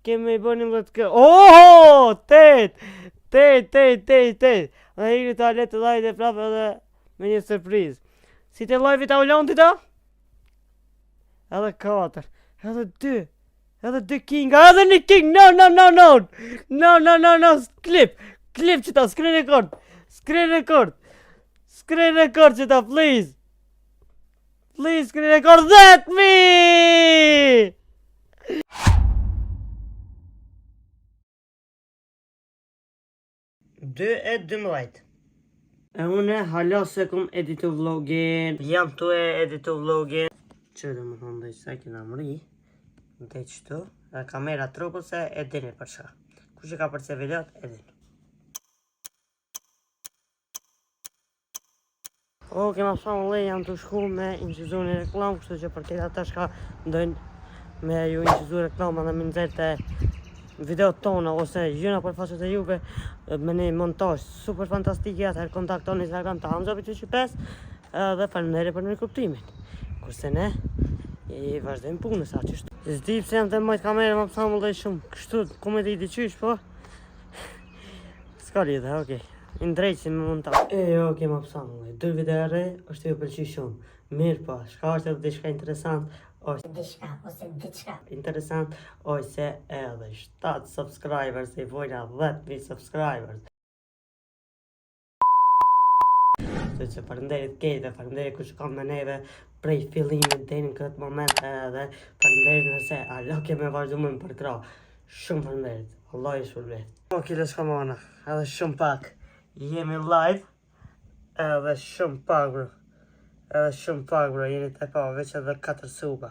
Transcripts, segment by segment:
kemi bënë 11 kë. Oh, 8. Dhe hiri të alet të lajt e prapë edhe me një surprizë. Si të live ta ulon ti ta? Edhe 4, edhe 2, edhe 2 kinga, edhe një king, no, clip që ta, screen record që ta, please, screen record, that me! Dë e 12. E une hala se kum editu vlogin. Jam tu e editu vlogin. Që dhe më thonë dhe sa kina mëri. Dhe qëtu. Dhe kamera trupë se e dini për shka. Kush e ka përse videot, e dini. Kema shumë le, jam të shku me incizu një reklam. Kështu që për tjeta ta shka ndojnë me ju incizu reklama dhe më nëzirë të videot tona ose gjëna për faqet e juve me një montaj super fantastike. Atëherë kontaktoni Instagram të Hamza.5 dhe faleminderit për nënkuptimin. Kurse ne i vazhdojmë punës aqështu. Zdi pse jam të majtë kamerë më pësamull dhe shumë kështu ku me t'i diqysh, po s'ka lidhe, okej. Ndrejtë si me montaj. Okej më pësamull dhe 2 videore është ju pëlqy shumë. Mirë po, shka është edhe diçka interesant interesant ose edhe 7 subscribers i vojna 10.000 subscribers. Që falenderit kejtë, falenderit kush kam me neve prej fillimit deri në këtë moment edhe falenderit nëse alo keme vazhdume më përkra. Shumë falenderit, Allah i shpërblet. Kile shkamana, edhe shumë pak jemi live edhe shumë pak bro, jeni të pa veç edhe 4 suba.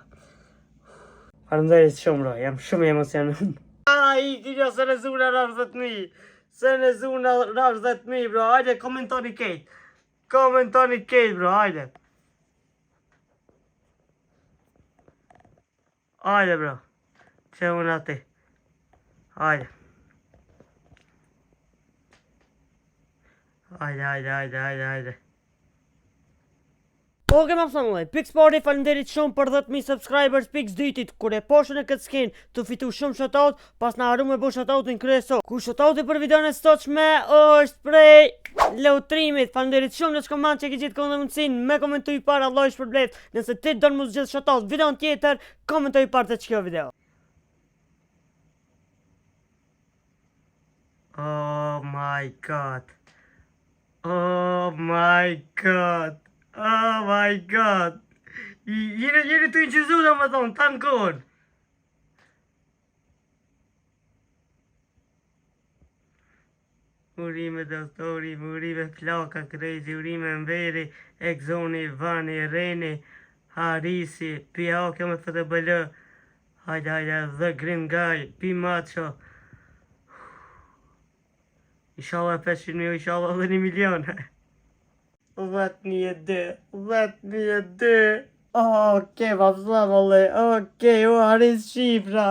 Falenderit shumë bro, jam shumë emocionum. I kja se në zuna rash 10.000. Se në zuna rash 10.000 bro, hajde komentoni kejt. Bro, hajde. Hajde bro, që unë ati. Hajde. Oke ma pësa mëllaj, Pix Party falenderit shumë për 10.000 subscribers Pix dytit, kur e poshën e këtë skin të fitu shumë shoutout, pas në haru me bu shoutoutin kryeso. Ku shoutouti për videon e stoqme është prej leutrimit, falenderit shumë në shkomand që ki gjithë këmë dhe mundësin, me komentu i parë, Allah i shpërblet, nëse ti donë mu zgjith shoutout videon tjetër, komentu i parë të që kjo video. Oh my god. Jeni të inqizu dhe më thonë, ta në kohën. Urime doktori, urime plaka krejzi, urime mberi, Exoni, Vani, Reni, Harisi, Pia kjo me FTBL, hajde, The Green Guy, Pi Macho. Inshallah 500.000, inshallah dhe 1 milion. 10.002. Okej, vazhdo valla. Okej, u arris Shqipra.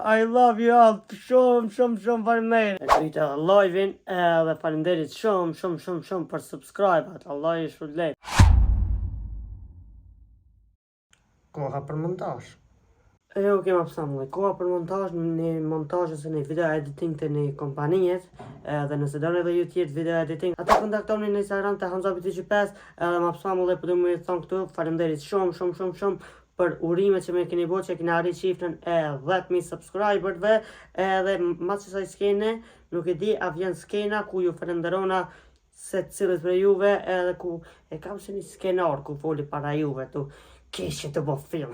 I love you all. Shumë faleminderit. E krita live-in edhe faleminderit shumë për subscribe-at. Allah i shpërblet. Koha për montazh. Okej, ma pësa mëllë, koha për montazh, një montazh ose një video editing të një kompanijet, edhe nëse dërë edhe ju tjetë video editing, ata kontaktoni në Instagram të Hamza.5, edhe ma pësa mëllë, për du më thonë këtu, falenderit shumë për urime që me keni bo që keni arrit shifrën e 10.000 subscriberve, edhe ma që saj skene, nuk e di, a vjen skena ku ju falenderona se cilët për juve, edhe ku e kam që një skenar ku foli para juve tu. Keshë të bo film.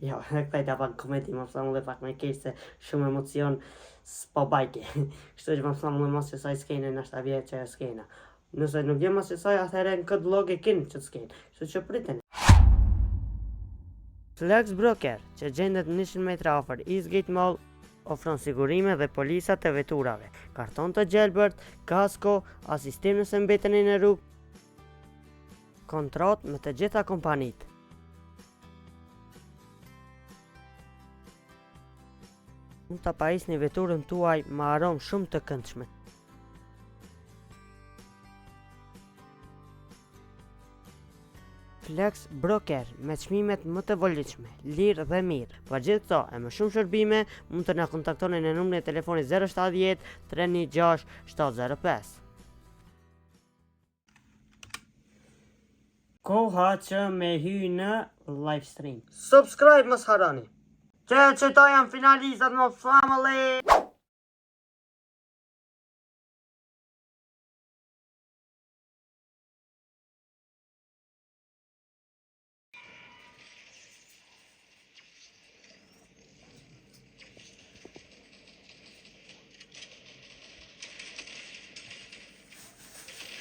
Jo, këta i të pak komedi, ma pësa mëllë pak me keshë se shumë emocion s'po bajke. Kështu që ma pësa mëllë mas që saj skene në ashtë avje që e skena. Nëse nuk jem mas që saj, atëhere në këtë vlog e kinë që skene. Kështu që priteni. Flex Broker, që gjendet 100 metra ofër Eastgate Mall, ofron sigurime dhe polisat të veturave, karton të gjelbërt, kasko, asistim nëse mbeteni në rrugë, kontrat me të gjitha kompanit. Mund të pajisni veturën tuaj me aromë shumë të këndshme. Flex Broker me çmimet më të volitshme, lirë dhe mirë. Për gjithë këto e më shumë shërbime, mund të na kontaktoni në numrin e telefonit 070 316 705. Koha që me hy në live stream. Subscribe mos harani. Që to janë finalizat më family.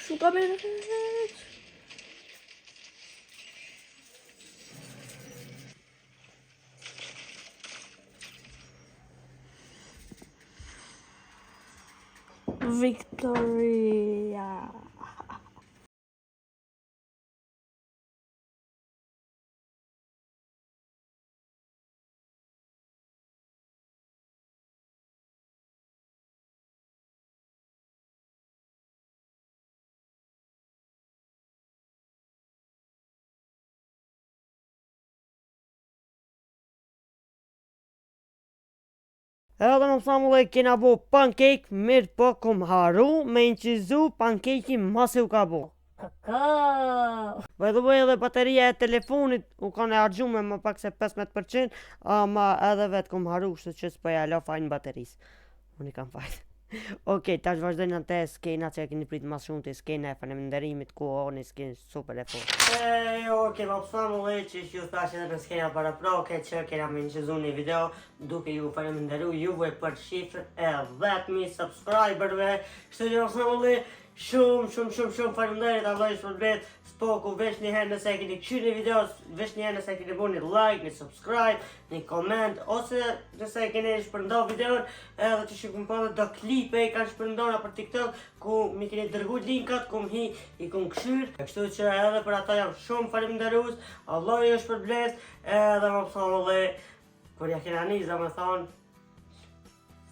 Shuka me Victoria. Edhe më thamullë kena bo pancake, mirë po kom haru me incizu pancake masi u ka bo. By the way, edhe bateria e telefonit u kanë e argjume më pak se 15%, ama edhe vetë kom haru, kështu që s'poja la fajnë bateris. Unë i kam fajnë. Okej, tash vazhdojnë në te skena që e keni prit mas shumë të skena e faleminderimit ku oni skenë super e fort. Okej, ma pësamullë që ju thash edhe në skena para proke që kena me nëqizu një video duke ju faleminderu juve për shifrë e 10.000 subscriberve. Kështu që ma pësamullë shumë faleminderit Allah i shpërblet spoku veç një herë nëse e keni këshyr një video, veç një herë nëse e keni bu një like, një subscribe, një comment, ose nëse e keni shpërnda videon edhe që shikun pa dhe do klipe i kanë shpërndona për TikTok ku mi keni dërgu linkat, ku mi i kun këshyr. Kështu që edhe për ata jam shumë faleminderus, Allah i shpërblet edhe më thonë dhe kur ja kena nis dhe më thonë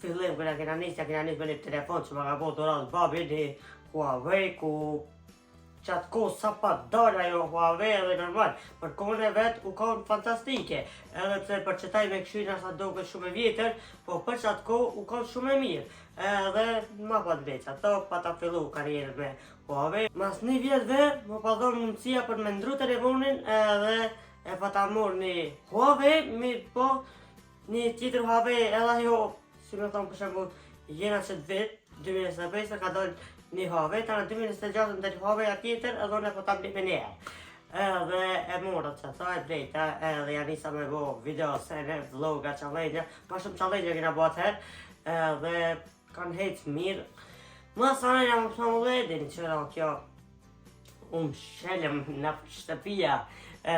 fillim kur ja kena nis me një telefon që më ka bo dorat babi një Huawei ku qatë kohë sa pa dalë ajo Huawei edhe normal, për kohën e vetë u kohën fantastike, edhe pse për qëtaj me këshyna sa doke shumë e vjetër, po për qatë kohë u kohën shumë e mirë, edhe ma pa të veç, ato pa ta fillu karierën me Huawei. Mas një vjetëve, më pa dhonë mundësia për me ndru telefonin edhe e pa ta mor një Huawei, mirë po një tjetër Huawei edhe ajo, si me thonë për shembull, jena që të vetë, 2025 ka dalë një Huawei, ta në 2026 në Huawei a tjetër, edhe unë e po ta blit me njerë. Edhe e mora që ta e blejta, edhe ja nisa me bo video sene, vloga, challenge, ma shumë challenge kena bo atëherë, edhe kanë hejtë mirë. Më sanë nga më shumë ledin, qëra kjo, shelëm në shtëpia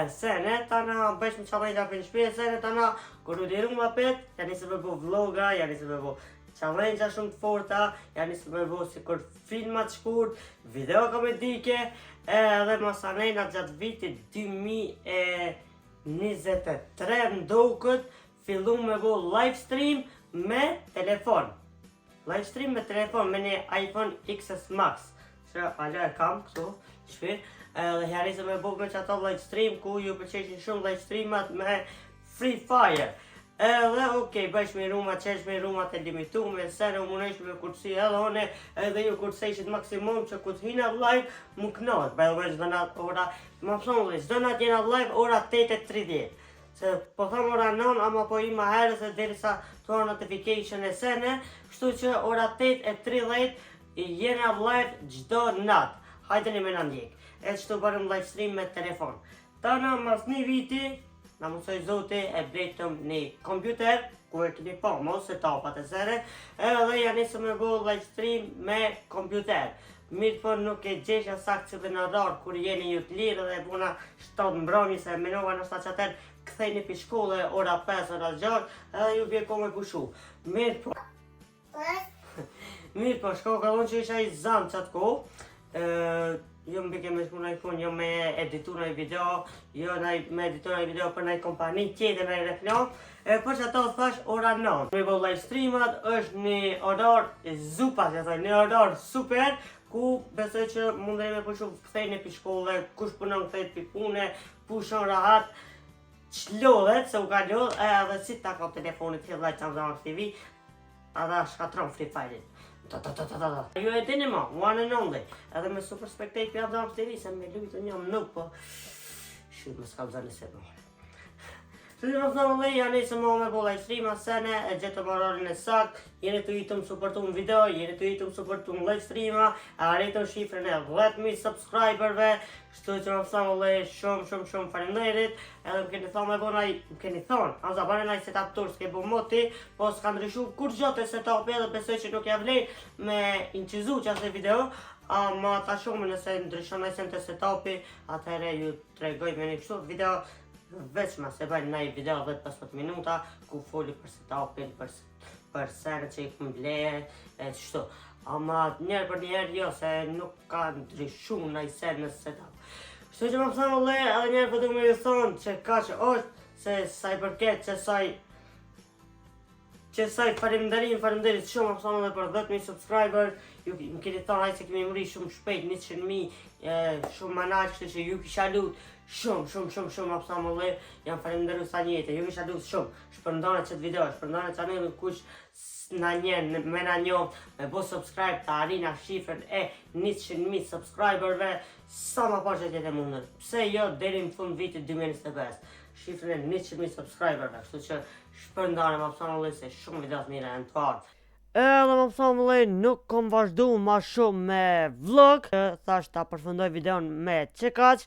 sene, ta në bëjsh më challenge për një shpje sene, ta në kur u diru më pet, ja nisa me bo vloga, ja nisa me bo challenge shumë të forta, janë nisë me bo si kur filmat shkurt, video komedike, edhe masanejna gjatë vitit 2023 ndokët, fillu me bo live stream me telefon. Live stream me telefon, me një iPhone XS Max, që ajo e kam, këtu, shpir, edhe janisë me bo me që ato live stream, ku ju përqeshin shumë live streamat me Free Fire. Edhe okej, bëjsh me ruma, qesh me ruma të limitume, se në munësh me kursi edhe one, edhe ju kurseshit maksimum që ku të hina live, mu knot. By the way, zdo nat ora, ma pësonulli, zdo nat jena live ora 8:30. Se po thëm ora 9, ama po ima herës e derisa të notification e sene, kështu që ora 8:30 jena live gjdo nat. Hajde një me në ndjek. E qëtu bërëm live stream me telefon. Ta në mas një viti, na mësoj zote e bletëm një kompjuter, ku e kini po, mos e tapat e sere, edhe ja nisë me bo live stream me kompjuter. Mirë po nuk e gjesha sakt që dhe në rarë, kur jeni ju të lirë dhe puna 7 mbroni, se menova në shta qatër, këthejni për shkolle, ora 5, ora 6, edhe ju vje ko me pushu. Mirë po... Mirë po, shko ka unë që isha i zanë qatë ko, jo më bike me shku në iPhone, jo me editu në video, jo me editu në video për në kompani tjetër në reklam, për që ato thash ora 9. Me bo live streamat është një orar zupas, një orar super, ku besoj që mundej me pushu kthejnë pi shkolle, kush punon kthehet pi pune, pushon rahat, çlodhet se u ka lodh, edhe si ta ka telefonit hilla Xhamzam TV, edhe shkatron Free Fire. Ju e dini ma, one and only, edhe me super spectate për Xhamzam TV, se me lujtë njëm nuk, po shumë më s'ka vzani se më. Të të më janë se më me bo live streama sene, e gjithë më orarin e sak, jeni të jitë më supportu në video, jeni të jitë më supportu në live streama, arritëm shifrën e 10.000 subscriberve, shtu që më shumë faleminderit, edhe më keni thonë me bo naj, më keni thonë, anza bare naj setup tour s'ke bo moti, po s'ka ndryshu kur gjote setup edhe besoj që nuk ja vlej me incizu që asë video, ma ta shumë nëse ndryshon e sen të setupi, atëhere ju tregoj me një kështu video, veç ma se bajnë nëjë video 10-15 minuta ku foli për setupin, për sene që i këm bleje, e qështu. Ama njerë për njerë jo, se nuk ka ndryshu nëjë sen në setup. Shtu që më pëthamë le, edhe njerë për du me ju thonë që ka që është, se saj përket, që saj faleminderit shumë, më pëthamë dhe për 10.000 subscriber, ju më keni thonë hajtë se kemi mëri shumë shpejt, 100.000, shumë manaj, kështu që ju kisha lut, shumë apsamë le, jam faleminderu sa njete, ju kisha lut shumë, shpërndone qëtë video, shpërndone channelin kush na njenë, me na njohë, me bo subscribe të arina shifrën e 100.000 subscriberve, sa ma pa që tjetë e mundër, pse jo deri në fund vitit 2025, shifrën e 100.000 subscriberve, kështu që shpërndone më apsamë le, se shumë videos mire e në të ardhë. Edhe më pëthamë le, nuk kom vazhdu ma shumë me vlog, thash ta përfundoj videon me qikaq,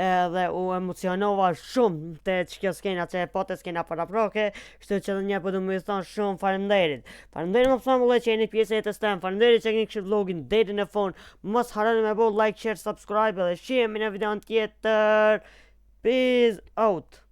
edhe u emocionova shumë të që kjo skena që e pote skena për aproke, shtu që dhe një përdu më ju thonë shumë faleminderit. Faleminderit më pëthamë le që jeni pjesë e të stem, faleminderit që keni kështë vlogin deri në fund, mos harani me bo like, share, subscribe edhe shihemi në videon tjetër, peace out.